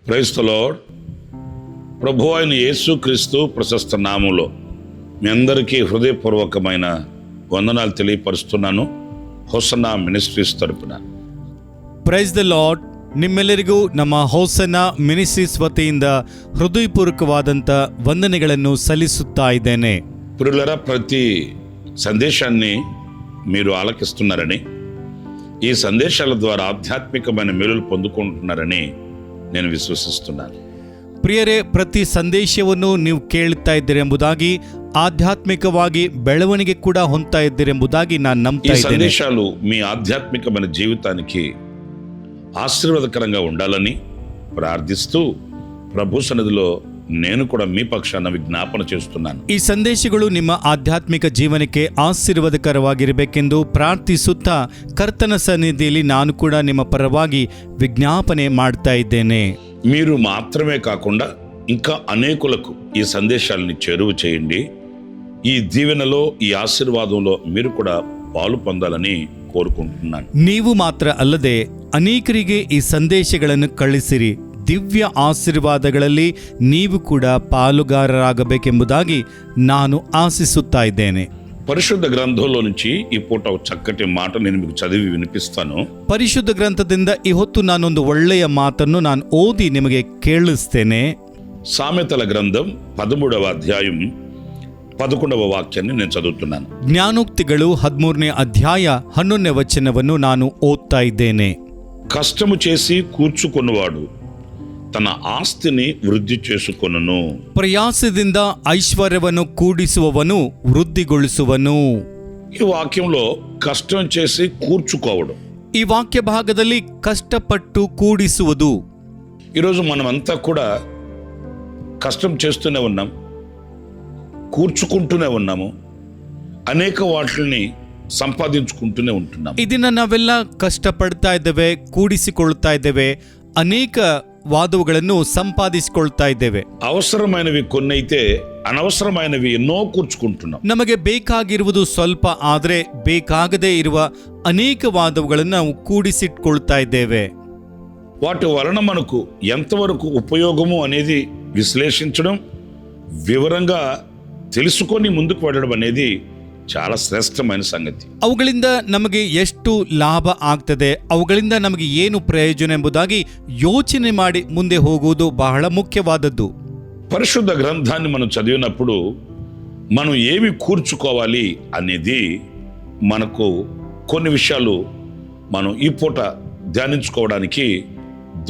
Praise the lord. ప్రభు అయిన యేసుక్రీస్తు ప్రశస్త నామములో మీ అందరికీ హృదయపూర్వకమైన వందనాలు తెలియపరుస్తున్నాను. హోసన్నా మినిస్ట్రీస్ ತರಪುನ. Praise the Lord. ನಿಮ್ಮೆಲ್ಲರಿಗೂ ನಮ್ಮ ಹೋಸನ್ನ ಮಿನಿಸ್ಟ್ರೀಸ್ ವತಿಯಿಂದ ಹೃದಯಪೂರ್ವಕವಾದಂಥ ವಂದನೆಗಳನ್ನು ಸಲ್ಲಿಸುತ್ತಾ ಇದ್ದೇನೆ. ಪ್ರಿಯುಲರ, ಪ್ರತಿ సందేశాన్ని మీరు ఆలకిస్తున్నారని, ఈ సందేశాల ద్వారా ఆధ్యాత్మికమైన మేలులు పొందుకుంటున్నారని నేను విశ్వసిస్తున్నాను. ಪ್ರಿಯರೇ, ಪ್ರತಿ ಸಂದೇಶವನ್ನು ನೀವು ಕೇಳುತ್ತಾ ಇದ್ದೀರೆಂಬುದಾಗಿ, ಆಧ್ಯಾತ್ಮಿಕವಾಗಿ ಬೆಳವಣಿಗೆ ಕೂಡ ಹೊಂದ್ತಾ ಇದ್ದೀರೆಂಬುದಾಗಿ ನಾನು ನಂಬ್ತಾ ಇದ್ದೇನೆ. ಈ ಸಂದೇಶಾలు మీ ఆధ్యాత్మికమైన జీవితానికి ఆశీర్వాదకరంగా ఉండాలని ప్రార్థిస్తూ ప్రభు సన్నిధిలో నేను కూడా మీ ಪಕ್ಷಾನ ವಿಜ್ಞಾಪನೆ చేస్తున్నాను. ಈ ಸಂದೇಶಗಳು ನಿಮ್ಮ ಆಧ್ಯಾತ್ಮಿಕ ಜೀವನಕ್ಕೆ ಆಶೀರ್ವಾದಕರವಾಗಿರಬೇಕೆಂದು ಪ್ರಾರ್ಥಿಸುತ್ತಾ ಕರ್ತನ ಸನ್ನಿಧಿಯಲ್ಲಿ ನಾನು ಕೂಡ ನಿಮ್ಮ ಪರವಾಗಿ ವಿಜ್ಞಾಪನೆ ಮಾಡ್ತಾ ಇದ್ದೇನೆ. మీరు మాత్రమే కాకుండా ఇంకా అనేకులకు ఈ సందేశాలని చేరువ చేయండి. ఈ దీవెనలో, ఈ ఆశీర్వాదంలో మీరు కూడా పాలు పొందాలని కోరుకుంటున్నాను. ನೀವು ಮಾತ್ರ ಅಲ್ಲದೆ ಅನೇಕರಿಗೆ ಈ ಸಂದೇಶಗಳನ್ನು ಕಳಿಸಿರಿ. ದಿವ್ಯ ಆಶೀರ್ವಾದಗಳಲ್ಲಿ ನೀವು ಕೂಡ ಪಾಲುಗಾರರಾಗಬೇಕೆಂಬುದಾಗಿ ನಾನು ಆಶಿಸುತ್ತಾ ಇದ್ದೇನೆ. పరిశుద్ధ గ్రంథంలో నుంచి ఈ పూట చక్కటి మాట నేను మీకు చదివి వినిపిస్తాను. ಪರಿಶುದ್ಧ ಗ್ರಂಥದಿಂದ ಈ ಹೊತ್ತು ನಾನೊಂದು ಒಳ್ಳೆಯ ಮಾತನ್ನು ನಾನು ಓದಿ ನಿಮಗೆ ಕೇಳಿಸ್ತೇನೆ. సామెతల గ్రంథం 13వ అధ్యాయం 11వ వాక్యాన్ని నేను చదువుతున్నాను. ಜ್ಞಾನೋಕ್ತಿಗಳು 13ನೇ ಅಧ್ಯಾಯ 11ನೇ ವಚನವನ್ನು ನಾನು ಓದ್ತಾ ಇದ್ದೇನೆ. కష్టము చేసి కూర్చుకొనువాడు తన ఆస్తిని వృద్ధి చేసుకొనును. ಪ್ರಯಾಸದಿಂದ ಐಶ್ವರ್ಯವನ್ನು ಕೂಡಿಸುವವನು ವೃದ್ಧಿಗೊಳಿಸುವನು. ఈ వాక్యంలో కష్టం చేసి కూర్చుకోవడం, ಈ ವಾಕ್ಯ ಭಾಗದಲ್ಲಿ ಕಷ್ಟಪಟ್ಟು ಕೂಡಿಸುವುದು. ఈరోజు మనమంతా కూడా కష్టం చేస్తూనే ఉన్నాం, కూర్చుకుంటూనే ఉన్నాము, అనేక వాటిని ಸಂಪಾದಿಸಿಕೊಂಡೂನೇ ఉంటున్నాం. ಇದನ್ನ ನಾವೆಲ್ಲ ಕಷ್ಟಪಡ್ತಾ ಇದ್ದೇವೆ, ಕೂಡಿಸಿಕೊಳ್ತಾ ಇದ್ದೇವೆ, ಅನೇಕ ವಾದಗಳನ್ನು ಸಂಪಾದಿಸಿಕೊಳ್ತಾ ಇದ್ದೇವೆ. ಅವಸರమైనవి కొన్నైతే అనవసరమైనవి ఎన్నో కూర్చుకుంటున్నాం. ನಮಗೆ ಬೇಕಾಗಿರುವುದು ಸ್ವಲ್ಪ, ಆದರೆ ಬೇಕಾಗದೇ ಇರುವ ಅನೇಕ ವಾದಗಳನ್ನು ನಾವು ಕೂಡಿಸಿಟ್ಕೊಳ್ತಾ ಇದ್ದೇವೆ. వాటి వలన మనకు ఎంతవరకు ఉపయోగము అనేది విశ్లేషించడం, వివరంగా తెలుసుకొని ముందుకు వెళ్ళడం అనేది చాలా ಶ್ರೇಷ್ಠమైన ಸಂಗತಿ. ಅವುಗಳಿಂದ ನಮಗೆ ಎಷ್ಟು ಲಾಭ ಆಗ್ತದೆ, ಅವುಗಳಿಂದ ನಮಗೆ ಏನು ಪ್ರಯೋಜನ ಎಂಬುದಾಗಿ ಯೋಚನೆ ಮಾಡಿ ಮುಂದೆ ಹೋಗುವುದು ಬಹಳ ಮುಖ್ಯವಾದದ್ದು. పరిశుద్ధ గ్రంథాన్ని మనం చదివినప్పుడు మనం ఏమి కూర్చుకోవాలి అనేది మనకు కొన్ని విషయాలు మనం ఈ పూట ధ్యానించుకోవడానికి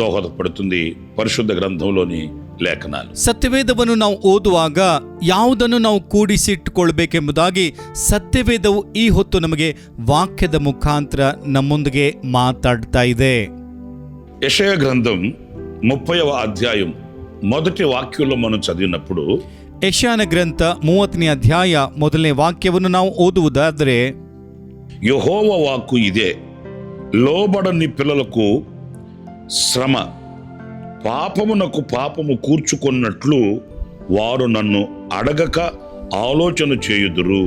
దోహదపడుతుంది పరిశుద్ధ గ్రంథంలోని ಲೇಖನಾలు. ಸತ್ಯವೇದವನ್ನು ನಾವು ಓದುವಾಗ ಯಾವುದನ್ನು ನಾವು ಕೂಡಿಸಿಟ್ಟುಕೊಳ್ಬೇಕೆಂಬುದಾಗಿ ಸತ್ಯವೇದವು ಈ ಹೊತ್ತು ನಮಗೆ ವಾಕ್ಯದ ಮುಖಾಂತರ ನಮ್ಮೊಂದಿಗೆ ಮಾತಾಡ್ತಾ ಇದೆ. ಯೆಶಯ ಗ್ರಂಥಂ 30వ అధ్యాయం మొదటి వాక్యంలో మనం చదివినప్పుడు, ಯೆಶಾಯನ ಗ್ರಂಥ 30ನೇ ಅಧ್ಯಾಯ 1ನೇ ವಾಕ್ಯವನ್ನು ನಾವು ಓದುವುದಾದರೆ, యెహోవా వాక్కు ఇదే, లోబడని పిల్లలకు శ్రమ, పాపమునకు పాపము కూర్చుకొన్నట్లు వారు నన్ను ಅಡಗಕ ಆಲೋಚನೆ చేయుదురు.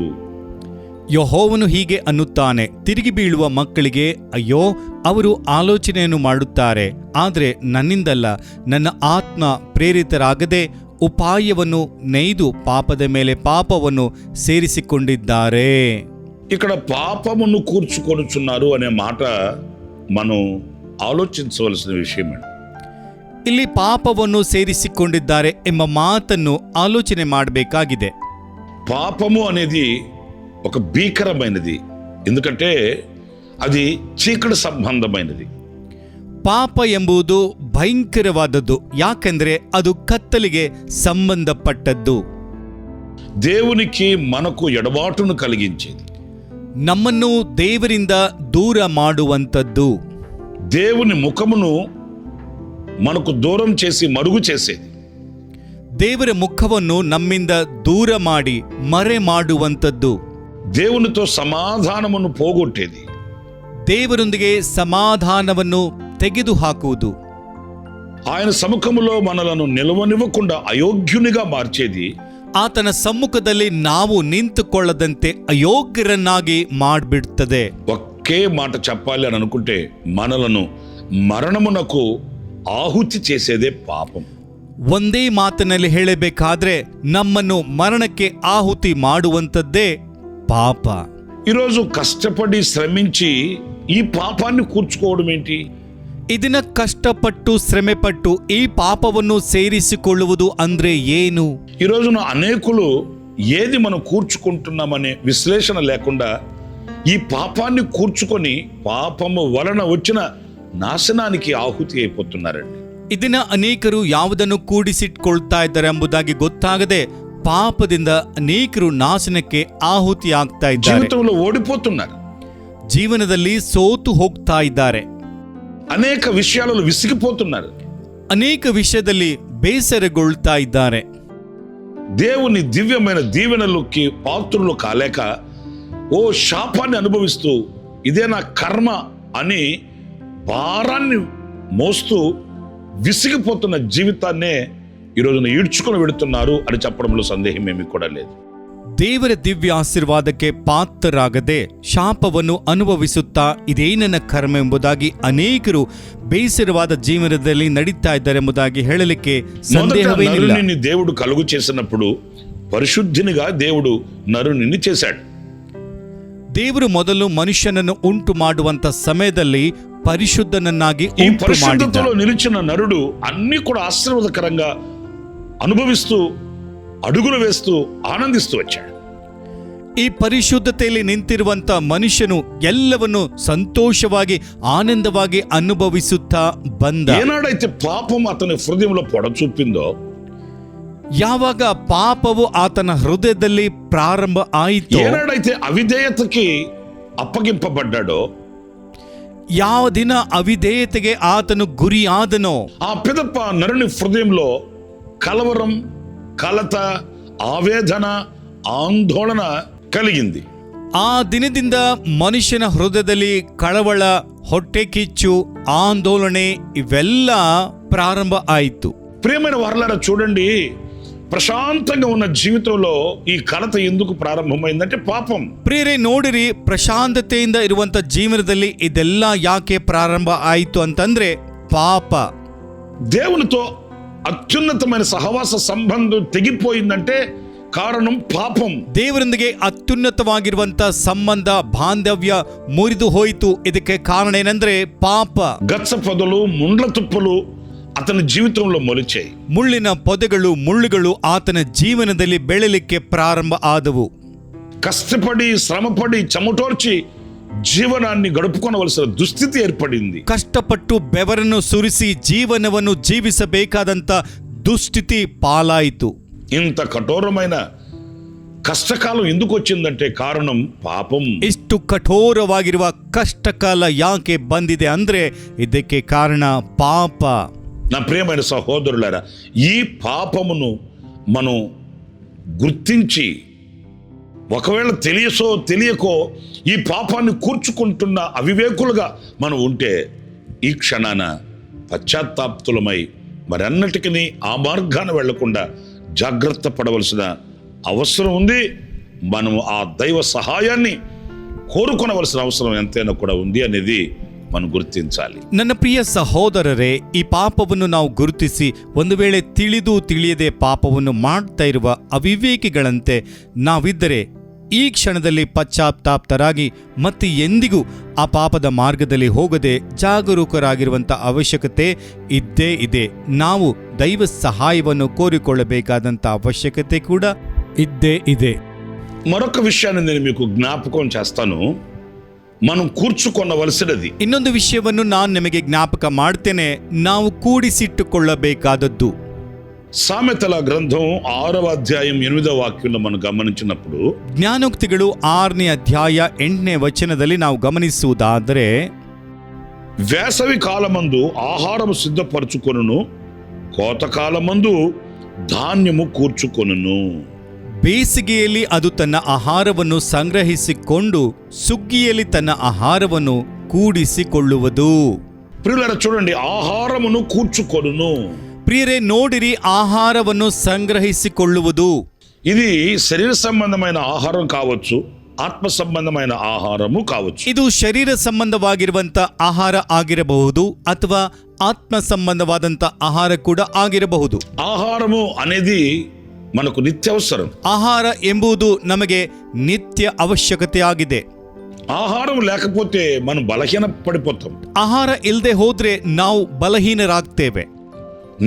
ಯೆಹೋವನು ಹೀಗೆ ಅನ್ನುತ್ತಾನೆ, ತಿರುಗಿ ಬೀಳುವ ಮಕ್ಕಳಿಗೆ ಅಯ್ಯೋ, ಅವರು ಆಲೋಚನೆಯನ್ನು ಮಾಡುತ್ತಾರೆ, ಆದರೆ ನನ್ನಿಂದಲ್ಲ, ನನ್ನ ಆತ್ಮ ಪ್ರೇರಿತರಾಗದೆ ಉಪಾಯವನ್ನು ನೇಯ್ದು ಪಾಪದ ಮೇಲೆ ಪಾಪವನ್ನು ಸೇರಿಸಿಕೊಂಡಿದ್ದಾರೆ. ఇక్కడ పాపమును కూర్చుకొనుచున్నారు అనే మాట మనం ఆలోచించవలసిన విషయమే. ಇಲ್ಲಿ ಪಾಪವನ್ನು ಸೇರಿಸಿಕೊಂಡಿದ್ದಾರೆ ಎಂಬ ಮಾತನ್ನು ಆಲೋಚನೆ ಮಾಡಬೇಕಾಗಿದೆ. పాపము అనేది ఒక భీకరమైనది, ఎందుకంటే అది చీకటి సంబంధమైనది. ಪಾಪ ಎಂಬುದು ಭಯಂಕರವಾದದ್ದು, ಯಾಕೆಂದರೆ ಅದು ಕತ್ತಲಿಗೆ ಸಂಬಂಧಪಟ್ಟದ್ದು. దేవునికి మనకు ఎడబాటును కలిగించేది, ನಮ್ಮನ್ನು ದೇವರಿಂದ ದೂರ ಮಾಡುವಂಥದ್ದು, దేవుని ముఖమును మనకు దూరం చేసి మరుగు చేసేది, ದೇವರ ಮುಖವನ್ನು ನಮ್ಮಿಂದ ದೂರ ಮಾಡಿ ಮರೆ ಮಾಡುವಂಥದ್ದು, దేవునితో సమాధానమును పోగొట్టేది, ದೇವರೊಂದಿಗೆ ಸಮಾಧಾನವನ್ನು ತೆಗೆದುಹಾಕುವುದು, ఆయన సముఖములో మనలను నిలవనివ్వకుండా అయోగ్యునిగా మార్చేది, ಆತನ ಸಮ್ಮುಖದಲ್ಲಿ ನಾವು ನಿಂತುಕೊಳ್ಳದಂತೆ ಅಯೋಗ್ಯರನ್ನಾಗಿ ಮಾಡಿಬಿಡುತ್ತದೆ. ఒకే మాట చెప్పాలి అని అనుకుంటే మనలను మరణమునకు ఆహుతి చేసేదే పాపం. ಒಂದೇ ಮಾತಿನಲ್ಲಿ ಹೇಳಬೇಕಾದ್ರೆ ನಮ್ಮನ್ನು ಮರಣಕ್ಕೆ ಆಹುತಿ ಮಾಡುವಂಥದ್ದೇ ಪಾಪ. ఈరోజు కష్టపడి శ్రమించి ఈ పాపాన్ని కూర్చుకోవడం ఏంటి? ಇದನ್ನ ಕಷ್ಟಪಟ್ಟು ಶ್ರಮೆಪಟ್ಟು ಈ ಪಾಪವನ್ನು ಸೇರಿಸಿಕೊಳ್ಳುವುದು ಅಂದ್ರೆ ಏನು? ఈ రోజున అనేకులు ఏది మనం కూర్చుకుంటున్నామనే విశ్లేషణ లేకుండా ఈ పాపాన్ని కూర్చుకొని పాపము వలన వచ్చిన నాశనానికి ఆహుతి అయిపోతున్నారండి. ಇದನ್ನ ಅನೇಕರು ಯಾವುದನ್ನು ಕೂಡಿಸಿಟ್ಕೊಳ್ತಾ ಇದ್ದಾರೆ ಎಂಬುದಾಗಿ ಗೊತ್ತಾಗದೆ ಪಾಪದಿಂದ ಅನೇಕರು ನಾಶನಕ್ಕೆ ಆಹುತಿ ಆಗ್ತಾ ಇದ್ದಾರೆ. జీవితంలో ఓడిపోతున్నారు. ಜೀವನದಲ್ಲಿ ಸೋತು ಹೋಗ್ತಾ ಇದ್ದಾರೆ. అనేక విషయాలలో విసిగిపోతున్నారు. ಅನೇಕ ವಿಷಯದಲ್ಲಿ ಬೇಸರಗೊಳ್ತಾ ಇದ್ದಾರೆ. దేవుని దివ్యమైన దీవెనలకి పాత్రులు కాలేక ఓ శాపాన్ని అనుభవిస్తూ ఇదే నా కర్మ అని భారాన్ని మోస్తూ విసిగిపోతున్న జీవితాన్నే ఈ రోజున ఈడ్చుకొని వెళుతున్నారు అని చెప్పడంలో సందేహం ఏమీ కూడా లేదు. ದೇವರ ದಿವ್ಯ ಆಶೀರ್ವಾದಕ್ಕೆ ಪಾತ್ರರಾಗದೆ ಶಾಪವನ್ನು ಅನುಭವಿಸುತ್ತಾ ಇದೇ ನನ್ನ ಕರ್ಮ ಎಂಬುದಾಗಿ ಅನೇಕರು ಬೇಸರವಾದ ಜೀವನದಲ್ಲಿ ನಡೀತಾ ಇದ್ದಾರೆ ಎಂಬುದಾಗಿ ಹೇಳಲಿಕ್ಕೆ ಸಂದೇಹವೇನಿಲ್ಲ. నరుని దేవుడు కలుగు చేసినప్పుడు పరిశుద్ధినిగా దేవుడు నరుని చేశాడు. ದೇವರು ಮೊದಲು ಮನುಷ್ಯನನ್ನು ಉಂಟು ಮಾಡುವಂತ ಸಮಯದಲ್ಲಿ ಪರಿಶುದ್ಧನನ್ನಾಗಿ ఈ ಉಂಟು ಮಾಡಿದ. పరిశుద్ధతలో నిలిచిన నరుడు అన్ని కూడా ఆశీర్వాదకరంగా అనుభవిస్తూ అడుగులు వేస్తూ ఆనందిస్తూ వచ్చాడు. ಈ ಪರಿಶುದ್ಧತೆಯಲ್ಲಿ ನಿಂತಿರುವಂತ ಮನುಷ್ಯನು ಎಲ್ಲವನ್ನು ಸಂತೋಷವಾಗಿ ಆನಂದವಾಗಿ ಅನುಭವಿಸುತ್ತಾ ಬಂದ. ఏనాడైతే పాపం అతని హృదయంలో పొడ చూపిందో, ಯಾವಾಗ ಪಾಪವು ಆತನ ಹೃದಯದಲ್ಲಿ ಪ್ರಾರಂಭ ಆಯಿತು, ఏనాడైతే అవిధేయతకి అప్పగింపబడ్డాడో, ಯಾವ ದಿನ ಅವಿಧೇಯತೆಗೆ ಆತನು ಗುರಿಯಾದನೋ, ఆ పిదప నరుని హృదయంలో కలవరం, కలత, ఆవేదన, ఆందోళన కలిగింది. ಆ ದಿನದಿಂದ ಮನುಷ್ಯನ ಹೃದಯದಲ್ಲಿ ಕಳವಳ, ಹೊಟ್ಟೆ ಕಿಚ್ಚು, ಆಂದೋಲನೆ ಇವೆಲ್ಲ ಪ್ರಾರಂಭ ಆಯಿತು. ప్రియమైన వారలారా చూడండి, ప్రశాంతంగా ఉన్న జీవితంలో ఈ కలత ఎందుకు ప్రారంభమైందంటే పాపం. ಪ್ರಿಯರೇ ನೋಡಿರಿ, ಪ್ರಶಾಂತತೆಯಿಂದ ಇರುವಂತ ಜೀವನದಲ್ಲಿ ಇದೆಲ್ಲ ಯಾಕೆ ಪ್ರಾರಂಭ ಆಯಿತು ಅಂತಂದ್ರೆ ಪಾಪ. దేవునితో అత్యున్నతమైన సహవాస సంబంధం తెగిపోయిందంటే కారణం పాపం. ದೇವರೊಂದಿಗೆ ಅತ್ಯುನ್ನತವಾಗಿರುವಂತ ಸಂಬಂಧ, ಬಾಂಧವ್ಯ ಮುರಿದು ಹೋಯಿತು. ಇದಕ್ಕೆ ಕಾರಣ ಏನಂದ್ರೆ ಪಾಪ. గచ్చ పొదలు, ముండ్ల తుప్పలు అతని జీవితంలో మొలిచాయి. ಮುಳ್ಳಿನ ಪೊದೆಗಳು, ಮುಳ್ಳುಗಳು ಆತನ ಜೀವನದಲ್ಲಿ ಬೆಳೆಯಲಿಕ್ಕೆ ಪ್ರಾರಂಭ ಆದವು. కష్టపడి శ్రమపడి చెమటోర్చి జీవనాన్ని గడుపుకొనవలసిన దుస్థితి ఏర్పడింది. ಕಷ್ಟಪಟ್ಟು ಬೆವರನ್ನು ಸುರಿಸಿ ಜೀವನವನ್ನು ಜೀವಿಸಬೇಕಾದಂತ ದುಸ್ಥಿತಿ ಪಾಲಾಯಿತು. ఇంత కఠోరమైన కష్టకాలం ఎందుకు వచ్చిందంటే కారణం పాపం. ಇಷ್ಟು ಕಠೋರವಾಗಿರುವ ಕಷ್ಟಕಾಲ ಯಾಕೆ ಬಂದಿದೆ ಅಂದ್ರೆ ಇದಕ್ಕೆ ಕಾರಣ ಪಾಪ. నా ప్రియమైన సహోదరులారా, ఈ పాపమును మనం గుర్తించి ఒకవేళ తెలియసో తెలియకో ఈ పాపాన్ని కూర్చుకుంటున్న అవివేకులుగా మనం ఉంటే ఈ క్షణాన పశ్చాత్తాప్తులమై మరన్నటికీ ఆ మార్గాన వెళ్లకుండా జాగ్రత్త పడవలసిన అవసరం ఉంది. మనం ఆ దైవ సహాయాన్ని కోరుకొనవలసిన అవసరం ఎంతైనా కూడా ఉంది అనేది మనం గుర్తించాలి. ನನ್ನ ಪ್ರಿಯ ಸಹೋದರರೇ, ಈ ಪಾಪವನ್ನು ನಾವು ಗುರುತಿಸಿ ಒಂದು ವೇಳೆ ತಿಳಿದು ತಿಳಿಯದೆ ಪಾಪವನ್ನು ಮಾಡ್ತಾ ಇರುವ ಅವಿವೇಕಿಗಳಂತೆ ನಾವಿದ್ದರೆ ಈ ಕ್ಷಣದಲ್ಲಿ ಪಶ್ಚಾತ್ತಾಪ್ತರಾಗಿ ಮತ್ತೆ ಎಂದಿಗೂ ಆ ಪಾಪದ ಮಾರ್ಗದಲ್ಲಿ ಹೋಗದೆ ಜಾಗರೂಕರಾಗಿರುವಂಥ ಅವಶ್ಯಕತೆ ಇದ್ದೇ ಇದೆ. ನಾವು ದೈವ ಸಹಾಯವನ್ನು ಕೋರಿಕೊಳ್ಳಬೇಕಾದಂಥ ಅವಶ್ಯಕತೆ ಕೂಡ ಇದ್ದೇ ಇದೆ. మరొక విషయాన్ని నేను మీకు జ్ఞాపకం చేస్తాను. మనం కూర్చుకొనవలసినది ಇನ್ನೊಂದು ವಿಷಯವನ್ನು ನಾನು ನಿಮಗೆ ಜ್ಞಾಪಕ ಮಾಡ್ತೇನೆ. ನಾವು ಕೂಡಿಸಿಟ್ಟುಕೊಳ್ಳಬೇಕಾದದ್ದು సామెతల గ్రంథం 6వ అధ్యాయం 8వ వాక్యంలో మనం గమనించినప్పుడు, ಜ್ಞಾನೋಕ್ತಿಗಳು 6ನೇ ಅಧ್ಯಾಯ 8ನೇ ವಚನದಲ್ಲಿ ನಾವು ಗಮನಿಸುವುದಾದರೆ, వేసవి కాలమందు ఆహారము సిద్ధపరచుకొనును, కోతకాలమందు ధాన్యము కూర్చుకొనును. ಬೇಸಿಗೆಯಲ್ಲಿ ಅದು ತನ್ನ ಆಹಾರವನ್ನು ಸಂಗ್ರಹಿಸಿಕೊಂಡು ಸುಗ್ಗಿಯಲ್ಲಿ ತನ್ನ ಆಹಾರವನ್ನು ಕೂಡಿಸಿಕೊಳ್ಳುವುದು. ప్రియులారా చూడండి, ఆహారమును కూర్చుకొనును. ಪ್ರಿಯರೇ ನೋಡಿರಿ, ಆಹಾರವನ್ನು ಸಂಗ್ರಹಿಸಿಕೊಳ್ಳುವುದು. ఇది శరీర సంబంధమైన ఆహారం కావచ్చు, ఆత్మ సంబంధమైన ఆహారము కావచ్చు. ಇದು ಶರೀರ ಸಂಬಂಧವಾಗಿರುವಂತ ಆಹಾರ ಆಗಿರಬಹುದು ಅಥವಾ ಆತ್ಮ ಸಂಬಂಧವಾದಂತ ಆಹಾರ ಕೂಡ ಆಗಿರಬಹುದು. ఆహారము అనేది మనకు నిత్యవసరం. ಆಹಾರ ಎಂಬುದು ನಮಗೆ ನಿತ್ಯ ಅವಶ್ಯಕತೆ ಆಗಿದೆ. ఆహారం లేకపోతే మనం బలహీన పడిపోతాం, ಆಹಾರ ಇಲ್ಲದೆ ಹೋದ್ರೆ ನಾವು ಬಲಹೀನರಾಗ್ತೇವೆ,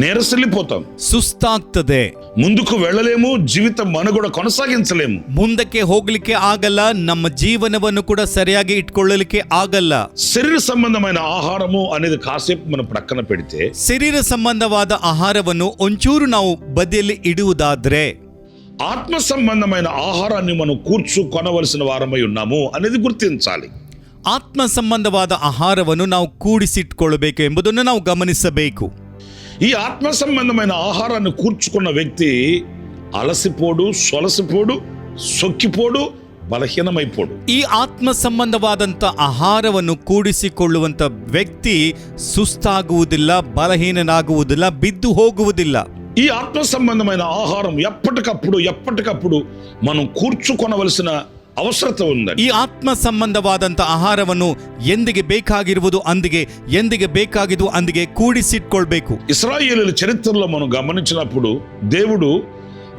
నీరసిల్లిపోతాం, ಸುಸ್ತಾಗ್ತದೆ, ముందుకు వెళ్ళలేము, జీవితం మనుగడ కొనసాగించలేము. ಮುಂದಕ್ಕೆ ಹೋಗ್ಲಿಕ್ಕೆ ಆಗಲ್ಲ, ನಮ್ಮ ಜೀವನವನ್ನು ಕೂಡ ಸರಿಯಾಗಿ ಇಟ್ಕೊಳ್ಳಲಿಕ್ಕೆ ಆಗಲ್ಲ. శరీర సంబంధమైన ఆహారము అనేది కాసేపు మనం ప్రక్కన పెడితే, ಶರೀರ ಸಂಬಂಧವಾದ ಆಹಾರವನ್ನು ಒಂಚೂರು ನಾವು ಬದಿಯಲ್ಲಿ ಇಡುವುದಾದ್ರೆ ఆత్మ సంబంధమైన ఆహారాన్ని మనం కూర్చుకొనవలసిన వారమై ఉన్నాము అనేది గుర్తించాలి. ಆತ್ಮ ಸಂಬಂಧವಾದ ಆಹಾರವನ್ನು ನಾವು ಕೂಡಿಸಿಟ್ಕೊಳ್ಬೇಕು ಎಂಬುದನ್ನು ನಾವು ಗಮನಿಸಬೇಕು. ఈ ఆత్మ సంబంధమైన ఆహారాన్ని కూర్చుకున్న వ్యక్తి అలసిపోడు, సొలసిపోడు, సొక్కిపోడు, బలహీనమైపోడు. ಈ ಆತ್ಮ ಸಂಬಂಧವಾದಂಥ ಆಹಾರವನ್ನು ಕೂಡಿಸಿಕೊಳ್ಳುವಂಥ ವ್ಯಕ್ತಿ ಸುಸ್ತಾಗುವುದಿಲ್ಲ, ಬಲಹೀನನಾಗುವುದಿಲ್ಲ, ಬಿದ್ದು ಹೋಗುವುದಿಲ್ಲ. ఈ ఆత్మ సంబంధమైన ఆహారం ఎప్పటికప్పుడు మనం కూర్చుకొనవలసిన ಅವಶ್ಯಕತೆ ఉంది. ಈ ಆತ್ಮ ಸಂಬಂಧವಾದಂಥ ಆಹಾರವನ್ನು ಎಂದಿಗೆ ಬೇಕಾಗಿರುವುದು ಅಂದಿಗೆ, ಎಂದಿಗೆ ಬೇಕಾಗಿದ್ದು ಅಂದಿಗೆ ಕೂಡಿಸಿಟ್ಕೊಳ್ಬೇಕು. ఇశ్రాయేలీయుల చరిత్రలో మనం గమనించినప్పుడు దేవుడు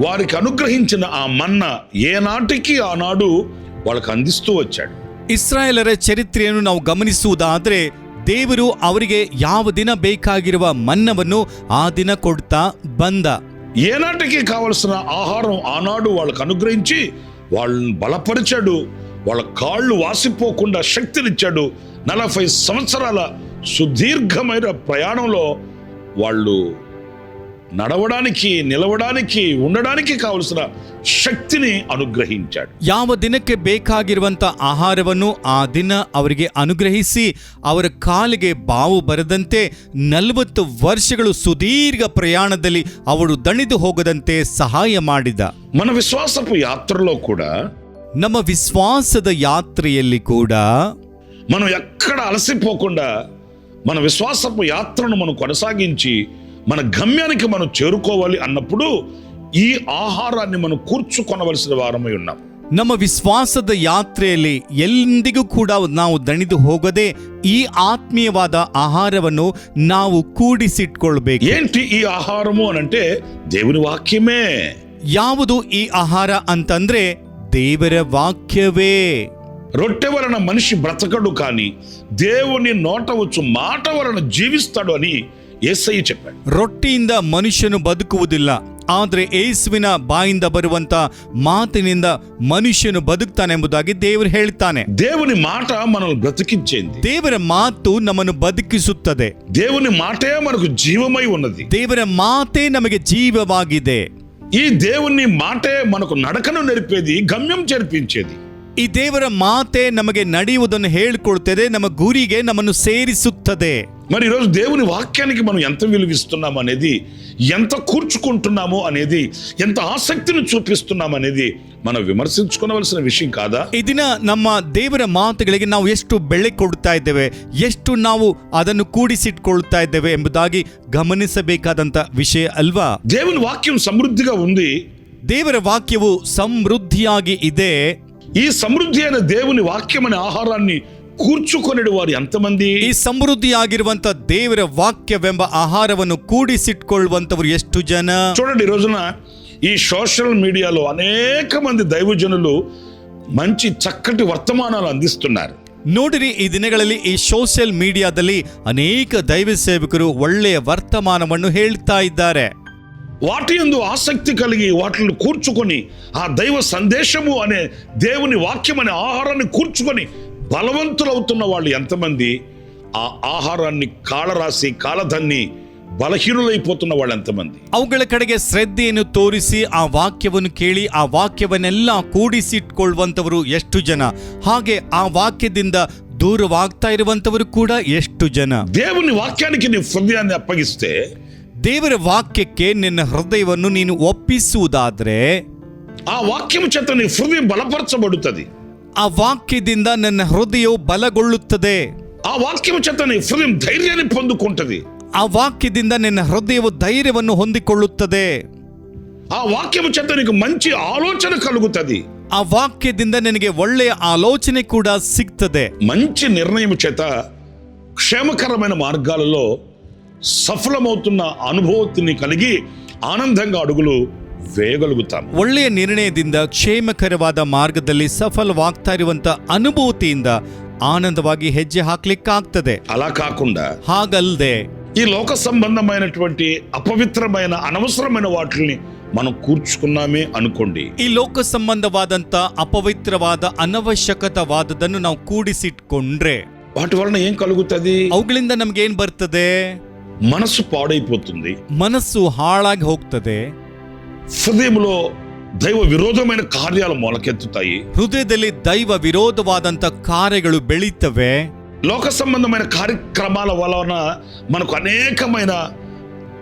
వారికి అనుగ్రహించిన ఆ మన్నా ఏనాటికి ఆనాడు వాళ్ళకి అందిస్తూ వచ్చాడు. ಇಸ್ರಾಯೇಲರ ಚರಿತ್ರೆಯನ್ನು ನಾವು ಗಮನಿಸುವುದಾದ್ರೆ ದೇವರು ಅವರಿಗೆ ಯಾವ ದಿನ ಬೇಕಾಗಿರುವ ಮನ್ನವನ್ನು ಆ ದಿನ ಕೊಡ್ತಾ ಬಂದ. ఏనాటికి కావలసిన ఆహారం ఆనాడు వాళ్ళకు అనుగ్రహించి వాళ్ళని బలపరిచాడు. వాళ్ళ కాళ్ళు వాసిపోకుండా శక్తినిచ్చాడు. 40 సంవత్సరాల సుదీర్ఘమైన ప్రయాణంలో వాళ్ళు నడవడానికి, నిలవడానికి, ఉండడానికి కావలసిన శక్తిని అనుగ్రహించాడు. ಯಾವ ದಿನಕ್ಕೆ ಬೇಕಾಗಿರುವಂತ ಆಹಾರವನ್ನು ಆ ದಿನ ಅವರಿಗೆ ಅನುಗ್ರಹಿಸಿ ಅವರ ಕಾಲಿಗೆ ಬಾವು ಬರದಂತೆ 40 ವರ್ಷಗಳು ಸುದೀರ್ಘ ಪ್ರಯಾಣದಲ್ಲಿ ಅವರು ದಣಿದು ಹೋಗದಂತೆ ಸಹಾಯ ಮಾಡಿದ. మన విశ్వాసపు యాత్రలో కూడా, ನಮ್ಮ ವಿಶ್ವಾಸದ ಯಾತ್ರೆಯಲ್ಲಿ ಕೂಡ మనం ఎక్కడ అలసిపోకుండా మన విశ్వాసపు యాత్రను మనం కొనసాగించి మన గమ్యానికి మనం చేరుకోవాలి అన్నప్పుడు ఈ ఆహారాన్ని మనం కూర్చుకొనవలసిన వారమై ఉన్నాం. ನಮ್ಮ ವಿಶ್ವಾಸದ ಯಾತ್ರೆಯಲ್ಲಿ ಎಂದಿಗೂ ಕೂಡ ನಾವು ದಣಿದು ಹೋಗದೆ ಈ ಆತ್ಮೀಯವಾದ ಆಹಾರವನ್ನು ನಾವು ಕೂಡಿಸಿಟ್ಕೊಳ್ಬೇಕು. ఏంటి ఈ ఆహారము అనంటే దేవుని వాక్యమే. ಯಾವುದು ಈ ಆಹಾರ ಅಂತಂದ್ರೆ ದೇವರ ವಾಕ್ಯವೇ. రొట్టె వలన మనిషి బ్రతకడు, కానీ దేవుని నోట వచ్చు మాట వలన జీవిస్తాడు అని యేసయ్య చెప్పాడు. ರೊಟ್ಟಿಯಿಂದ ಮನುಷ್ಯನು ಬದುಕುವುದಿಲ್ಲ, ಆದ್ರೆ ಯೇಸುವಿನ ಬಾಯಿಂದ ಬರುವಂತ ಮಾತಿನಿಂದ ಮನುಷ್ಯನು ಬದುಕ್ತಾನೆಂಬುದಾಗಿ ದೇವರು ಹೇಳ್ತಾನೆ. దేవుని మాట మనల్ని బ్రతికించేది. ದೇವರ ಮಾತು ನಮ್ಮನ್ನು ಬದುಕಿಸುತ್ತದೆ. దేవుని మాటే మనకు జీవమై ఉన్నది. ದೇವರ ಮಾತೇ ನಮಗೆ ಜೀವವಾಗಿದೆ. ఈ దేవుని మాటే మనకు నడకను నేర్పేది, గమ్యం చేర్పించేది. ಈ ದೇವರ ಮಾತೆ ನಮಗೆ ನಡೆಯುವುದನ್ನು ಹೇಳಿಕೊಳ್ತದೆ, ನಮ್ಮ ಗುರಿಗೆ ನಮ್ಮನ್ನು ಸೇರಿಸುತ್ತದೆ. మరి ఈరోజు దేవుని వాక్యానికి మనం ఎంత విలువిస్తున్నాము అనేది, ఎంత కూర్చుకుంటున్నాము అనేది, ఎంత ఆసక్తిని చూపిస్తున్నాము అనేది మనం విమర్శించుకోవలసిన విషయం కాదా? ಈ ದಿನ ನಮ್ಮ ದೇವರ ಮಾತುಗಳಿಗೆ ನಾವು ಎಷ್ಟು ಬೆಲೆ ಕೊಡ್ತಾ ಇದ್ದೇವೆ, ಎಷ್ಟು ನಾವು ಅದನ್ನು ಕೂಡಿಸಿಟ್ಕೊಳ್ತಾ ಇದ್ದೇವೆ ಎಂಬುದಾಗಿ ಗಮನಿಸಬೇಕಾದಂತ ವಿಷಯ ಅಲ್ವಾ? దేవుని వాక్యం సమృద్ధిగా ఉంది. ದೇವರ ವಾಕ್ಯವು ಸಮೃದ್ಧಿಯಾಗಿ ಇದೆ. ఈ సమృద్ధి అయిన దేవుని వాక్యం అనే ఆహారాన్ని కూర్చుకొనేడు వారు ఎంతమంది? ಈ ಸಮೃದ್ಧಿಯಾಗಿರುವಂತ ದೇವರ ವಾಕ್ಯವೆಂಬ ಆಹಾರವನ್ನು ಕೂಡಿಸಿಟ್ಕೊಳ್ಳುವಂತವರು ಎಷ್ಟು ಜನ? చూడండి, ఈ రోజున ఈ సోషల్ మీడియాలో అనేక మంది దైవజనులు మంచి చక్కటి వర్తమానాలు అందిస్తున్నారు. ನೋಡಿರಿ, ಈ ದಿನಗಳಲ್ಲಿ ಈ ಸೋಷಿಯಲ್ ಮೀಡಿಯಾದಲ್ಲಿ ಅನೇಕ ದೈವ ಸೇವಕರು ಒಳ್ಳೆಯ ವರ್ತಮಾನವನ್ನು ಹೇಳ್ತಾ ಇದ್ದಾರೆ. వాటి యందు ఆసక్తి కలిగి వాటిని కూర్చుకొని ఆ దైవ సందేశము అనే దేవుని వాక్యం అనే ఆహారాన్ని కూర్చుకొని బలవంతులవుతున్న వాళ్ళు ఎంతమంది? ఆ ఆహారాన్ని కాళరాసి కాలధన్ని ಬಲಹೀನಲೈಪೋತುನ್ನ వాళ్ళు ಎಂತమంది? ಅವುಗಳ ಕಡೆಗೆ ಶ್ರದ್ಧೆಯನ್ನು ತೋರಿಸಿ ಆ ವಾಕ್ಯವನ್ನು ಕೇಳಿ ಆ ವಾಕ್ಯವನ್ನೆಲ್ಲ ಕೂಡಿಸಿಟ್ಕೊಳ್ಳುವಂತವರು ಎಷ್ಟು ಜನ, ಹಾಗೆ ಆ ವಾಕ್ಯದಿಂದ ದೂರವಾಗ್ತಾ ಇರುವಂತವರು ಕೂಡ ಎಷ್ಟು ಜನ. దేవుని వాక్యానికి నీ హృదయాన్ని అప్పగిస్తే, ದೇವರ ವಾಕ್ಯಕ್ಕೆ ನಿನ್ನ ಹೃದಯವನ್ನು ನೀನು ಒಪ್ಪಿಸುವುದಾದ್ರೆ ఆ వాక్యము చేత నీ హృదయం బలపరచబడుతుంది. ಆ ವಾಕ್ಯದಿಂದ ನನ್ನ ಹೃದಯವು ಬಲಗೊಳ್ಳುತ್ತದೆ. ఆ వాక్యము చేత నీ హృదయం ధైర్యాన్ని పొందుకుంటది. ಆ ವಾಕ್ಯದಿಂದ ನಿನ್ನ ಹೃದಯವು ಧೈರ್ಯವನ್ನು ಹೊಂದಿಕೊಳ್ಳುತ್ತದೆ. ఆ వాక్యము చేత నీకు మంచి ఆలోచన కలుగుతుంది. ಆ ಆ ವಾಕ್ಯದಿಂದ ನನಗೆ ಒಳ್ಳೆಯ ಆಲೋಚನೆ ಕೂಡ ಸಿಗ್ತದೆ. మంచి నిర్ణయం చేత క్షేమకరమైన మార్గాలలో సఫలమవుతున్న అనుభూతిని కలిగి ఆనందంగా అడుగులు వేయగలుగుతాము. ಒಳ್ಳೆಯ ನಿರ್ಣಯದಿಂದ ಕ್ಷೇಮಕರವಾದ ಮಾರ್ಗದಲ್ಲಿ ಸಫಲವಾಗ್ತಾ ಇರುವಂತ ಅನುಭೂತಿಯಿಂದ ಆನಂದವಾಗಿ ಹೆಜ್ಜೆ ಹಾಕ್ಲಿಕ್ಕಾಗ್ತದೆ. అలా కాకుండా ಹಾಗಲ್ದೆ ఈ లోక సంబంధమైనటువంటి అపవిత్రమైన అనవసరమైన వాటిని మనం కూర్చుకున్నామే అనుకోండి, ಈ ಲೋಕ ಸಂಬಂಧವಾದಂತ ಅಪವಿತ್ರವಾದ ಅನವಶ್ಯಕತವಾದದನ್ನು ನಾವು ಕೂಡಿಸಿಟ್ಕೊಂಡ್ರೆ వాటి వలన ఏం కలుగుతుంది? ಅವುಗಳಿಂದ ನಮ್ಗೇನ್ ಬರ್ತದೆ? మనసు పాడైపోతుంది, ಮನಸ್ಸು ಹಾಳಾಗಿ ಹೋಗ್ತದೆ, హృదయంలో దైవ విరోధమైన కార్యాలు మొలకెత్తుతాయి, ಹೃದಯದಲ್ಲಿ ದೈವ ವಿರೋಧವಾದಂತ ಕಾರ್ಯಗಳು ಬೆಳೀತವೆ. లోక సంబంధమైన కార్యక్రమాల వలన మనకు అనేకమైన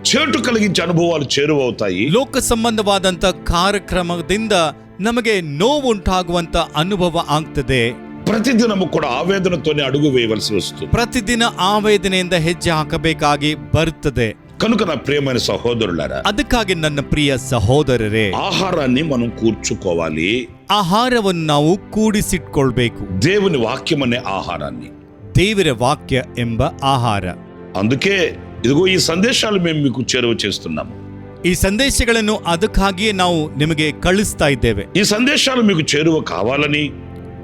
చేటు కలిగించే అనుభవాలు చేరువవుతాయి. ಲೋಕ ಸಂಬಂಧವಾದಂತ ಕಾರ್ಯಕ್ರಮದಿಂದ ನಮಗೆ ನೋವುಂಟಾಗುವಂತ ಅನುಭವ ಆಗ್ತದೆ. ప్రతిదినము కూడా ఆవేదనతోనే అడుగు వేయవలసి వస్తుంది. ಪ್ರತಿದಿನ ಆವೇದನೆಯಿಂದ ಹೆಜ್ಜೆ ಹಾಕಬೇಕಾಗಿ ಬರ್ತದೆ. కనుక నా ప్రియమైన సహోదరులారా, ಅದಕ್ಕಾಗಿ ನನ್ನ ಪ್ರಿಯ ಸಹೋದರರೇ, ఆహారాన్ని మనం కూర్చుకోవాలి. ಆಹಾರವನ್ನು ನಾವು ಕೂಡಿಸಿಟ್ಕೊಳ್ಬೇಕು. దేవుని వాక్యం అనే ఆహారాన్ని. ದೇವರ ವಾಕ್ಯ ಎಂಬ ಆಹಾರ. అందుకే ఇదిగో ఈ సందేశాలు మేము మీకు చేరువ చేస్తున్నాము. ಈ ಸಂದೇಶಗಳನ್ನು ಅದಕ್ಕಾಗಿಯೇ ನಾವು ನಿಮಗೆ ಕಳಿಸ್ತಾ ಇದ್ದೇವೆ. ఈ సందేశాలు మీకు చేరువ కావాలని,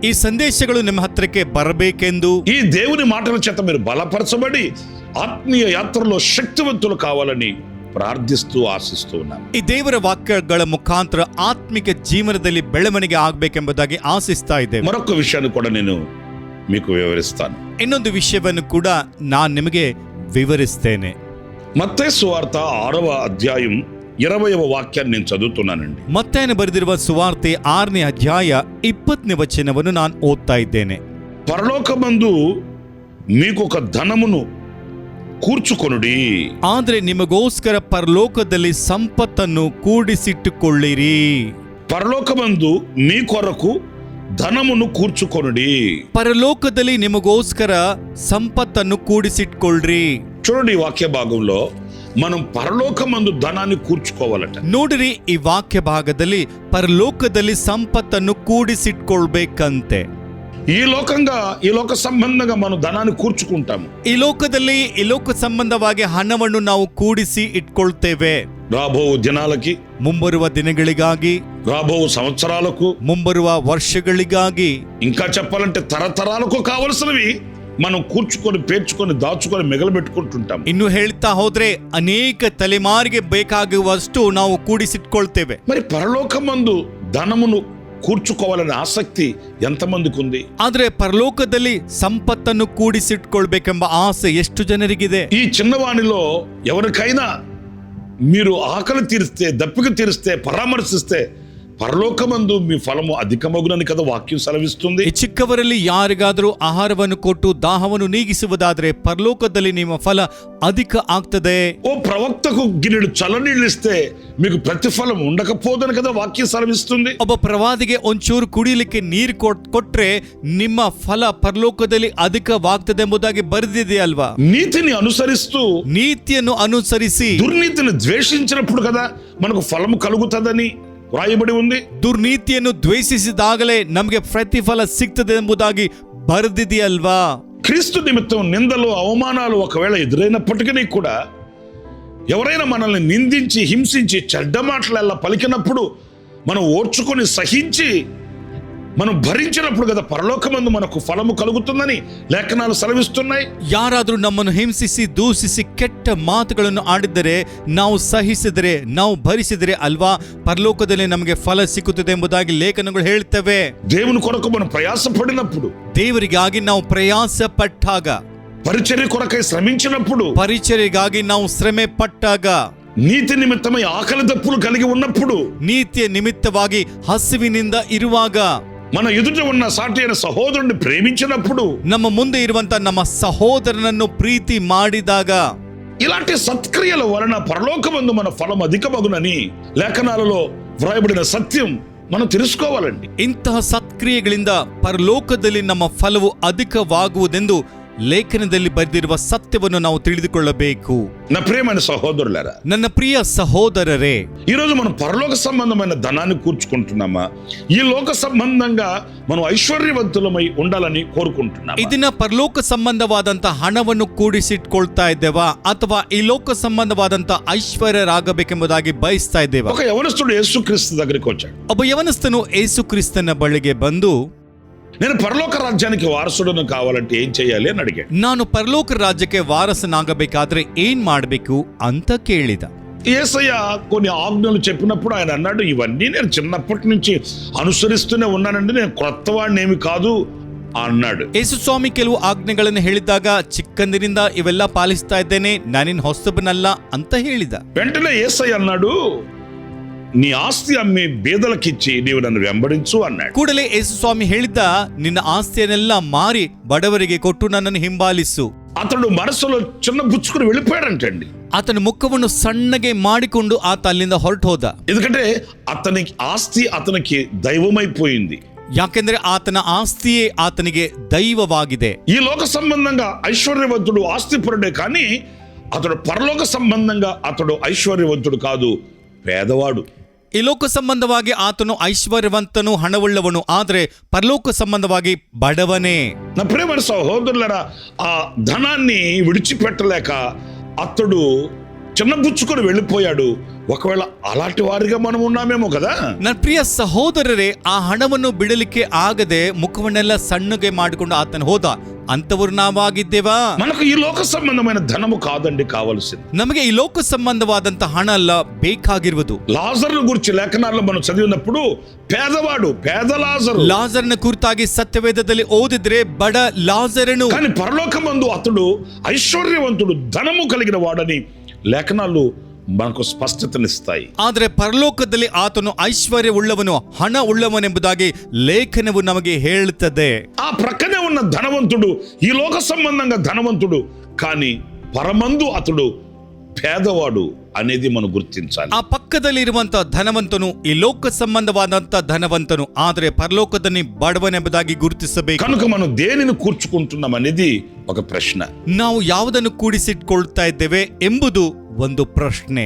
ಈ ಸಂದೇಶಗಳು ನಿಮ್ಮ ಹತ್ರಕ್ಕೆ ಬರಬೇಕೆಂದು, ఈ దేవుని మాటల చేత మీరు బలపరచబడి ఆత్మీయ యాత్రలో శక్తివంతులు కావాలని ప్రార్థిస్తూ ఆశిస్తూ ఉన్నాం. ಈ ದೇವರ ವಾಕ್ಯಗಳ ಮುಖಾಂತರ ಆತ್ಮಿಕ ಜೀವನದಲ್ಲಿ ಬೆಳವಣಿಗೆ ಆಗಬೇಕೆಂಬುದಾಗಿ ಆಶಿಸ್ತಾ ಇದ್ದೇವೆ. మరొక విషయాన్ని కూడా నేను మీకు వివరిస్తాను. ಇನ್ನೊಂದು ವಿಷಯವನ್ನು ಕೂಡ ನಾನು ನಿಮಗೆ ವಿವರಿಸ್ತೇನೆ. మత్తయి సువార్త 6వ అధ్యాయం 20వ వాక్యాన్ని నేను చదువుతున్నానండి. ಮತ್ತಾಯನು ಬರೆದಿರುವ ಸುವಾರ್ತೆ 6ನೇ ಅಧ್ಯಾಯ 20ನೇ ವಚನವನ್ನು ನಾನು ಓದ್ತಾ ಇದ್ದೇನೆ. పరలోకమందు మీకు ఒక ధనమును కూర్చుకొనుడి, ಆದ್ರೆ ನಿಮಗೋಸ್ಕರ ಪರಲೋಕದಲ್ಲಿ ಸಂಪತ್ತನ್ನು ಕೂಡಿಸಿಟ್ಟುಕೊಳ್ಳಿರಿ. పరలోకమందు మీ కొరకు ధనమును కూర్చుకొనుడి. ಪರಲೋಕದಲ್ಲಿ ನಿಮಗೋಸ್ಕರ ಸಂಪತ್ತನ್ನು ಕೂಡಿಸಿಟ್ಕೊಳ್ರಿ. చూడండి, ఈ వాక్య భాగంలో మనం పరలోకమందు ధనాన్ని కూర్చుకోవాలట. ನೋಡಿರಿ, ಈ ವಾಕ್ಯ ಭಾಗದಲ್ಲಿ ಪರಲೋಕದಲ್ಲಿ ಸಂಪತ್ತನ್ನು ಕೂಡಿಸಿಟ್ಕೊಳ್ಬೇಕಂತೆ. ఈ లోక సంబంధంగా మనం ధనాన్ని కూర్చుకుంటాము. ಈ ಲೋಕದಲ್ಲಿ ಈ ಲೋಕ ಸಂಬಂಧವಾಗಿ ಹಣವನ್ನು ನಾವು ಕೂಡಿಸಿ ಇಟ್ಕೊಳ್ತೇವೆ. రాబో దినాలకి, ಮುಂಬರುವ ದಿನಗಳಿಗಾಗಿ, రాబో సంవత్సరాలకు, ಮುಂಬರುವ ವರ್ಷಗಳಿಗಾಗಿ, ఇంకా చెప్పాలంటే తరతరాలకు కావలసినవి మనం కూర్చుకొని పేర్చుకొని దాచుకొని మిగలబెట్టుకుంటుంటాం. ಇನ್ನು ಹೇಳ್ತಾ ಹೋದ್ರೆ ಅನೇಕ ತಲೆಮಾರಿಗೆ ಬೇಕಾಗುವಷ್ಟು ನಾವು ಕೂಡಿಸಿಟ್ಕೊಳ್ತೇವೆ. మరి పరలోకమందు ధనమును కూర్చుకోవాలనే ఆసక్తి ఎంతమందికి ఉంది? ಆದ್ರೆ ಪರಲೋಕದಲ್ಲಿ ಸಂಪತ್ತನ್ನು ಕೂಡಿಸಿಟ್ಕೊಳ್ಬೇಕೆಂಬ ಆಸೆ ಎಷ್ಟು ಜನರಿಗಿದೆ? ఈ చిన్నవాణిలో ఎవరికైనా మీరు ఆకలి తీరిస్తే, దప్పిక తీరిస్తే, పరామర్శిస్తే పరలోకమందు మీ ఫలము అధికమగునని కదా వాక్యం సెలవిస్తుంది. ಈ ಚಿಕ್ಕವರಲ್ಲಿ ಯಾರಿಗಾದರೂ ಆಹಾರವನ್ನು ಕೊಟ್ಟು ದಾಹವನ್ನು ನೀಗಿಸುವುದಾದ್ರೆ ಪರಲೋಕದಲ್ಲಿ ನಿಮ್ಮ ಫಲ ಅಧಿಕ ಆಗ್ತದೆ. ఓ ప్రవక్తకు గిన్నెడు చల్లనీళ్ళు ఇస్తే మీకు ప్రతిఫలం ఉండకపోదని కదా వాక్యం సెలవిస్తుంది. ಒಬ್ಬ ಪ್ರವಾದಿಗೆ ಒಂಚೂರು ಕುಡಿಯಲಿಕ್ಕೆ ನೀರು ಕೊಟ್ರೆ ನಿಮ್ಮ ಫಲ ಪರಲೋಕದಲ್ಲಿ ಅಧಿಕವಾಗ್ತದೆ ಎಂಬುದಾಗಿ ಬರೆದಿದೆ ಅಲ್ವಾ? నీతిని అనుసరిస్తూ, ನೀತಿಯನ್ನು ಅನುಸರಿಸಿ దుర్నీతిని ద్వేషించినప్పుడు కదా మనకు ఫలము కలుగుతుందని వ్రాయబడి ఉంది. ದುರ್ನೀತಿಯನ್ನು ದ್ವೇಷಿಸಿದಾಗಲೇ ನಮಗೆ ಪ್ರತಿಫಲ ಸಿಗ್ತದೆ ಎಂಬುದಾಗಿ ಬರೆದಿದೆಯಲ್ವಾ? క్రీస్తు నిమిత్తం నిందలు, అవమానాలు ఒకవేళ ఎదురైనప్పటికీ కూడా ఎవరైనా మనల్ని నిందించి, హింసించి, చెడ్డ మాటలల్లా పలికినప్పుడు మనం ఓర్చుకొని సహించి మనం భరించినప్పుడు కదా పరలోకమందు మనకు ఫలము కలుగుతుందని లేఖనాలు సెలవిస్తున్నాయి. ಯಾರಾದ್ರೂ ನಮ್ಮನ್ನು ಹಿಂಸಿಸಿ, ದೂಷಿಸಿ, ಕೆಟ್ಟ ಮಾತುಗಳನ್ನು ಆಡಿದರೆ, ನಾವು ಸಹಿಸಿದರೆ, ನಾವು ಭರಿಸಿದರೆ ಅಲ್ವಾ ಪರಲೋಕದಲ್ಲಿ ನಮಗೆ ಫಲ ಸಿಕ್ಕುತ್ತದೆ ಎಂಬುದಾಗಿ ಲೇಖನಗಳು ಹೇಳ್ತವೆ. దేవుని కొరకు మనం ప్రయాస పడినప్పుడు, ದೇವರಿಗಾಗಿ ನಾವು ಪ್ರಯಾಸ ಪಟ್ಟಾಗ, పరిచర్య కొరకై శ్రమించినప్పుడు, ಪರಿಚರ್ಯೆಗಾಗಿ ನಾವು ಶ್ರಮೆ ಪಟ್ಟಾಗ, నీతి నిమిత్తమై ఆకలి దప్పులు కలిగి ఉన్నప్పుడు, ನೀತಿಯ ನಿಮಿತ್ತವಾಗಿ ಹಸಿವಿನಿಂದ ಇರುವಾಗ, మన ఎదుట ఉన్న సాటి అయిన సహోదరుని ప్రేమించినప్పుడు, ನಮ್ಮ ಮುಂದೆ ಇರುವಂತ ನಮ್ಮ ಸಹೋದರನನ್ನು ಪ್ರೀತಿ ಮಾಡಿದಾಗ, ఇలాంటి సత్క్రియల వలన పరలోకమందు మన ఫలం అధికమగునని లేఖనాలలో వ్రాయబడిన సత్యం మనం తెలుసుకోవాలండి. ಇಂತಹ ಸತ್ಕ್ರಿಯೆಗಳಿಂದ ಪರಲೋಕದಲ್ಲಿ ನಮ್ಮ ಫಲವು ಅಧಿಕವಾಗುವುದೆಂದು ಲೇಖನದಲ್ಲಿ ಬರೆದಿರುವ ಸತ್ಯವನ್ನು ನಾವು ತಿಳಿದುಕೊಳ್ಳಬೇಕು. నా ప్రియమైన సహోదరులారా, ನನ್ನ ಪ್ರಿಯ ಸಹೋದರರೇ, ఈరోజు మనం పరలోక సంబంధమైన ధనాన్ని కూర్చుకుంటున్నామా, ఈ లోక సంబంధంగా మనం ఐశ్వర్యవంతులమై ఉండాలని కోరుకుంటున్నామా? ಇದನ್ನ ಪರಲೋಕ ಸಂಬಂಧವಾದಂತ ಹಣವನ್ನು ಕೂಡಿಸಿಟ್ಕೊಳ್ತಾ ಇದ್ದೇವಾ ಅಥವಾ ಈ ಲೋಕ ಸಂಬಂಧವಾದಂತ ಐಶ್ವರ್ಯರಾಗಬೇಕೆಂಬುದಾಗಿ ಬಯಸ್ತಾ ಇದ್ದೇವಾ? ఒక యవనస్తుడు యేసుక్రీస్తు దగ్గరికి వచ్చాడు. ಒಬ್ಬ ಯವನಸ್ಥನು ಯೇಸು ಕ್ರಿಸ್ತನ ಬಳಿಗೆ ಬಂದು, నేను పరలోక రాజ్యానికి వారసుడను కావాలంటే ఏం చేయాలి అని అడిగాడు. ನಾನು ಪರಲೋಕ ರಾಜ್ಯಕ್ಕೆ ವಾರಸನಾಗಬೇಕಾದ್ರೆ ಏನ್ ಮಾಡಬೇಕು ಅಂತ ಕೇಳಿದ. యేసయ్య కొన్ని ఆజ్ఞలు చెప్పినప్పుడు ఆయన అన్నాడు, ఇవన్నీ నేను చిన్నప్పటి నుంచి అనుసరిస్తూనే ఉన్నానండి, నేను కొత్త వాడిని ఏమి కాదు అన్నాడు. ಯೇಸು ಸ್ವಾಮಿ ಕೆಲವು ಆಜ್ಞೆಗಳನ್ನು ಹೇಳಿದಾಗ, ಚಿಕ್ಕಂದಿನಿಂದ ಇವೆಲ್ಲ ಪಾಲಿಸ್ತಾ ಇದ್ದೇನೆ, ನಾನಿನ್ ಹೊಸಬನಲ್ಲ ಅಂತ ಹೇಳಿದ. వెంటనే యేసయ్య అన్నాడు, నీ ఆస్తి అమ్మి బీదలకిచ్చి నీవు నన్ను వెంబడించు అన్నాడు. ಕೂಡಲೇ ಯೇಸು ಸ್ವಾಮಿ ಹೇಳಿದ್ದ, ನಿನ್ನ ಆಸ್ತಿಯನ್ನೆಲ್ಲ ಮಾರಿ ಬಡವರಿಗೆ ಕೊಟ್ಟು ನನ್ನನ್ನು ಹಿಂಬಾಲಿಸು. అతడు మనసులో చిన్న బుచ్చుకుని వెళ్ళిపోయాడంటండి. ಆತನ ಮುಖವನ್ನು ಸಣ್ಣಗೆ ಮಾಡಿಕೊಂಡು ಆತ ಅಲ್ಲಿಂದ ಹೊರಟು ಹೋದ. ఎందుకంటే అతనికి ఆస్తి అతనికి దైవమైపోయింది. ಯಾಕೆಂದ್ರೆ ಆತನ ಆಸ್ತಿಯೇ ಆತನಿಗೆ ದೈವವಾಗಿದೆ. ఈ లోక సంబంధంగా ఐశ్వర్యవంతుడు ఆస్తిపరుడే, కానీ అతడు పరలోక సంబంధంగా అతడు ఐశ్వర్యవంతుడు కాదు, పేదవాడు. ಈ ಲೋಕ ಸಂಬಂಧವಾಗಿ ಆತನು ಐಶ್ವರ್ಯವಂತನು, ಹಣವುಳ್ಳವನು, ಆದರೆ ಪರಲೋಕ ಸಂಬಂಧವಾಗಿ ಬಡವನೇ. నా ప్రియమైన సహోదరులారా, ఆ ధనాన్ని విడిచిపెట్టలేక అతడు చిన్నబుచ్చుకొని వెళ్ళిపోయాడు. ఒకవేళ అలాంటి వారిగా మనం ఉన్నామేమో కదా. ನನ್ನ ಪ್ರಿಯ ಸಹೋದರರೇ, ಆ ಹಣವನ್ನು ಬಿಡಲಿಕ್ಕೆ ಆಗದೆ ಮುಖವನ್ನೆಲ್ಲ ಸಣ್ಣಗೆ ಮಾಡಿಕೊಂಡು ಆತನು ಹೋದ. ಅಂತವರು ನಾವಾಗಿದ್ದೇವಾ? మనకు ఈ లోక సంబంధమైన ధనము కాదండి కావలసింది. ನಮಗೆ ಈ ಲೋಕ ಸಂಬಂಧವಾದಂತ ಹಣ ಅಲ್ಲ ಬೇಕಾಗಿರುವುದು. లాజరును గురించి లేఖనాల్లో మనం చదివినప్పుడు పేదవాడు, పేద లాజరు. ಲಾಜರನ ಕುರಿತಾಗಿ ಸತ್ಯವೇದದಲ್ಲಿ ಓದಿದ್ರೆ ಬಡ ಲಾಜರನು, కానీ పరలోకమందు అతడు ఐశ్వర్యవంతుడు, ధనము కలిగిన వాడని లేఖనాలు మనకు స్పష్టతనిస్తాయి. ಆದರೆ ಪರಲೋಕದಲ್ಲಿ ಆತನು ಐಶ್ವರ್ಯ ಉಳ್ಳವನು, ಹಣ ಉಳ್ಳವನೆಂಬುದಾಗಿ ಲೇಖನವು ನಮಗೆ ಹೇಳುತ್ತದೆ. ఆ ప్రక్కనే ఉన్న ధనవంతుడు ఈ లోక సంబంధంగా ధనవంతుడు, కానీ పరమందు అతడు పేదవాడు అనేది మనం గుర్తించాలి. ಆ ಪಕ್ಕದಲ್ಲಿ ಇರುವಂತ ಧನವಂತನು ಈ ಲೋಕ ಸಂಬಂಧವಾದಂತ ಧನವಂತನು, ಆದರೆ ಪರಲೋಕದಲ್ಲಿ ಬಡವನೆಂಬುದಾಗಿ ಗುರುತಿಸಬೇಕು. కనుక మనం దేనిని కూర్చుకుంటున్నాం అనేది ఒక ప్రశ్న. ನಾವು ಯಾವುದನ್ನು ಕೂಡಿಸಿಟ್ಕೊಳ್ತಾ ಇದ್ದೇವೆ ಎಂಬುದು ಒಂದು ಪ್ರಶ್ನೆ.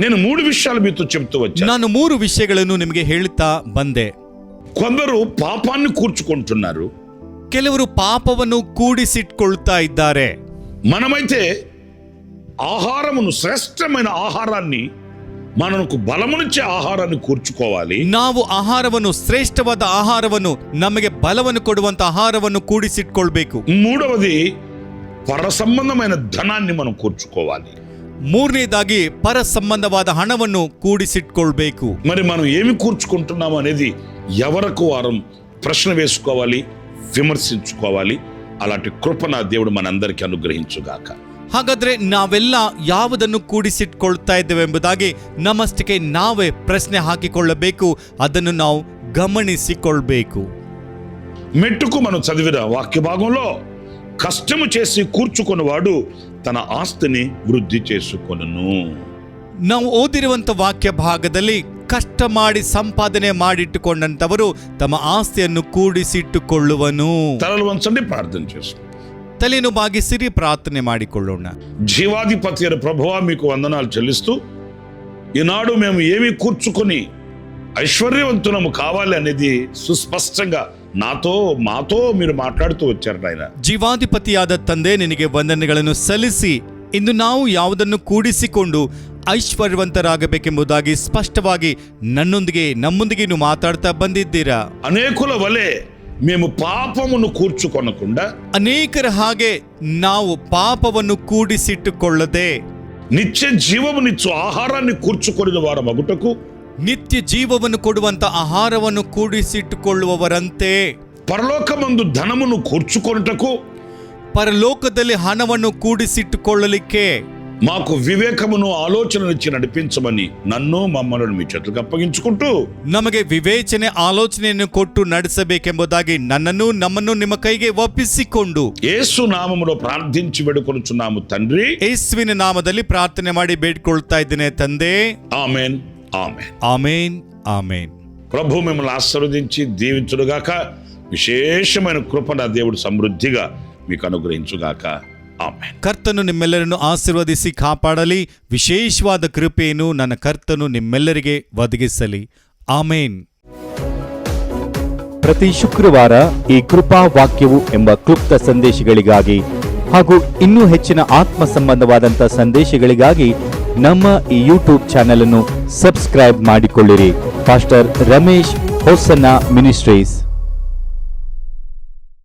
నేను 3 విషయాలు మీతో చెప్తూ వచ్చాను. ನಾನು 3 ವಿಷಯಗಳನ್ನು ನಿಮಗೆ ಹೇಳುತ್ತಾ ಬಂದೆ. కొందరు పాపాన్ని కూర్చుకుంటున్నారు, ಕೆಲವರು ಪಾಪವನ್ನು ಕೂಡಿಸಿಟ್ಕೊಳ್ತಾ ಇದ್ದಾರೆ. మనమైతే ఆహారమును, శ్రేష్టమైన ఆహారాన్ని, మనకు బలమునిచ్చే ఆహారాన్ని కూర్చుకోవాలి. ನಾವು ಆಹಾರವನ್ನು, ಶ್ರೇಷ್ಠವಾದ ಆಹಾರವನ್ನು, ನಮಗೆ ಬಲವನ್ನು ಕೊಡುವಂತ ಆಹಾರವನ್ನು ಕೂಡಿಸಿಟ್ಕೊಳ್ಬೇಕು. మూడవది పర సంబంధమైన ధనాన్ని మనం కూర్చుకోవాలి. ಮೂರನೇದಾಗಿ ಪರ ಸಂಬಂಧವಾದ ಹಣವನ್ನು ಕೂಡಿಸಿಟ್ಕೊಳ್ಬೇಕು. మరి మనం ఏమి కూర్చుకుంటున్నాము అనేది ఎవరకు వారం ప్రశ్న వేసుకోవాలి, విమర్శించుకోవాలి. అలాంటి కృప నా దేవుడు మనందరికీ అనుగ్రహించుగాక. ಹಾಗಾದ್ರೆ ನಾವೆಲ್ಲ ಯಾವುದನ್ನು ಕೂಡಿಸಿಟ್ಕೊಳ್ತಾ ಇದ್ದೇವೆ ಎಂಬುದಾಗಿ ನಮ್ಮಷ್ಟಕ್ಕೆ ನಾವೇ ಪ್ರಶ್ನೆ ಹಾಕಿಕೊಳ್ಳಬೇಕು. ಅದನ್ನು ನಾವು ಗಮನಿಸಿಕೊಳ್ಬೇಕು. మెట్టుకు మనం చదివిన వాక్య భాగంలో కష్టము చేసి కూర్చుకున్నవాడు తన ఆస్తిని వృద్ధి చేసుకొనును. ನಾವು ಓದಿರುವಂತ ವಾಕ್ಯ ಭಾಗದಲ್ಲಿ ಕಷ್ಟ ಮಾಡಿ ಸಂಪಾದನೆ ಮಾಡಿಟ್ಟುಕೊಂಡಂತವರು ತಮ್ಮ ಆಸ್ತಿಯನ್ನು ಕೂಡಿಸಿಟ್ಟುಕೊಳ್ಳುವನು. తలలు వంచండి, ప్రార్థన చేసుకో. ತಲೆಯನ್ನು ಬಾಗಿಸಿರಿ, ಪ್ರಾರ್ಥನೆ ಮಾಡಿಕೊಳ್ಳೋಣ. జీవాధిపతి అయిన ప్రభువా, మీకు వందనాలు చెల్లిస్తూ, ఈనాడు మేము ఏమి కూర్చుకొని ఐశ్వర్యవంతులము కావాలి అనేది సుస్పష్టంగా మాతో మీరు మాట్లాడుతూ వచ్చారు నాయన. ಜೀವಾಧಿಪತಿಯಾದ ತಂದೆ, ನಿನಗೆ ವಂದನೆಗಳನ್ನು ಸಲ್ಲಿಸಿ ಇಂದು ನಾವು ಯಾವುದನ್ನು ಕೂಡಿಸಿಕೊಂಡು ಐಶ್ವರ್ಯವಂತರಾಗಬೇಕೆಂಬುದಾಗಿ ಸ್ಪಷ್ಟವಾಗಿ ನಮ್ಮೊಂದಿಗೆ ನೀವು ಮಾತಾಡ್ತಾ ಬಂದಿದ್ದೀರಾ. అనేకుల వలె మేము పాపమును కూర్చుకొనకుండా, ಅನೇಕರ ಹಾಗೆ ನಾವು ಪಾಪವನ್ನು ಕೂಡಿಸಿಟ್ಟುಕೊಳ್ಳದೆ నిత్య జీవమునిచ్చు ఆహారాన్ని కూర్చుకొనిన వారు మగుటకు, ನಿತ್ಯ ಜೀವವನ್ನು ಕೊಡುವಂತ ಆಹಾರವನ್ನು ಕೂಡಿಸಿಟ್ಟುಕೊಳ್ಳುವವರಂತೆ, పరలోకమందు ధనమును కూర్చుకొనుటకు, ಪರಲೋಕದಲ್ಲಿ ಹಣವನ್ನು ಕೂಡಿಸಿಟ್ಟುಕೊಳ್ಳಲಿಕ್ಕೆ మాకు వివేకమును ఆలోచననిచ్చి నడిపించమని నన్ను మమ్మల్ని మీ చేతులకు అప్పగించుకుంటూ, ನಮಗೆ ವಿವೇಚನೆ ಆಲೋಚನೆಯನ್ನು ಕೊಟ್ಟು ನಡೆಸಬೇಕೆಂಬುದಾಗಿ ನಮ್ಮನ್ನು ನಿಮ್ಮ ಕೈಗೆ ಒಪ್ಪಿಸಿಕೊಂಡು యేసు నామములో ప్రార్థించి వేడుకొనుచున్నాము తండ్రి. ಯೇಸುವಿನ ನಾಮದಲ್ಲಿ ಪ್ರಾರ್ಥನೆ ಮಾಡಿ ಬೇಡಿಕೊಳ್ತಾ ಇದ್ದೇನೆ ತಂದೆ. ఆమేన్, ఆమేన్, ಆಮೇನ್, ಆಮೇನ್. ప్రభు మిమ్మల్ని ఆశీర్వదించి దీవించుడుగాక. విశేషమైన కృప నా దేవుడు సమృద్ధిగా మీకు అనుగ్రహించుగాక. ಆಮೆನ್. ಕರ್ತನು ನಿಮ್ಮೆಲ್ಲರನ್ನು ಆಶೀರ್ವದಿಸಿ ಕಾಪಾಡಲಿ. ವಿಶೇಷವಾದ ಕೃಪೆಯನ್ನು ನನ್ನ ಕರ್ತನು ನಿಮ್ಮೆಲ್ಲರಿಗೆ ಒದಗಿಸಲಿ. ಆಮೇನ್. ಪ್ರತಿ ಶುಕ್ರವಾರ ಈ ಕೃಪಾ ವಾಕ್ಯವು ಎಂಬ ಕ್ಲುಪ್ತ ಸಂದೇಶಗಳಿಗಾಗಿ ಹಾಗೂ ಇನ್ನೂ ಹೆಚ್ಚಿನ ಆತ್ಮ ಸಂಬಂಧವಾದಂಥ ಸಂದೇಶಗಳಿಗಾಗಿ ನಮ್ಮ ಈ ಯೂಟ್ಯೂಬ್ ಚಾನೆಲ್ ಅನ್ನು ಸಬ್ಸ್ಕ್ರೈಬ್ ಮಾಡಿಕೊಳ್ಳಿರಿ. Pastor Ramesh Hosanna ministries.